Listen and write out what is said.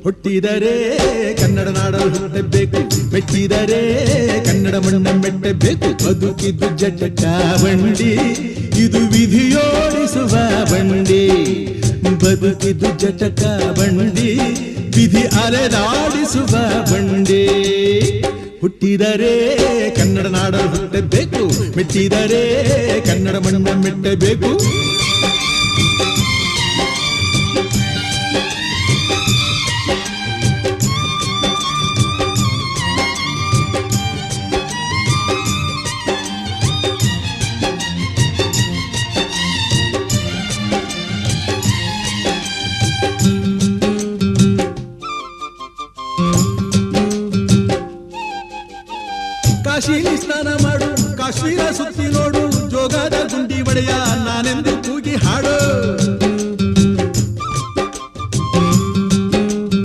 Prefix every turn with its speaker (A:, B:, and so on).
A: ಹುಟ್ಟಿದರೆ ಕನ್ನಡ ನಾಡಲು ಹುಟ್ಟಬೇಕು, ಮೆಟ್ಟಿದರೆ ಕನ್ನಡ ಮಣ್ಣ ಮೆಟ್ಟಬೇಕು. ಬದುಕಿದ್ದು ಜಟಕ ಬಂಡಿ, ಇದು ವಿಧಿಯೋಡಿಸುವ ಬಂಡಿ. ಬದುಕಿದ್ದು ಜಟಕ ಬಂಡಿ, ವಿಧಿ ಅಲೆದಾಡಿಸುವ ಬಂಡಿ. ಹುಟ್ಟಿದರೆ ಕನ್ನಡ ನಾಡಲು ಹುಟ್ಟಬೇಕು, ಮೆಟ್ಟಿದರೆ ಕನ್ನಡ ಮಣ್ಣ ಮೆಟ್ಟಬೇಕು.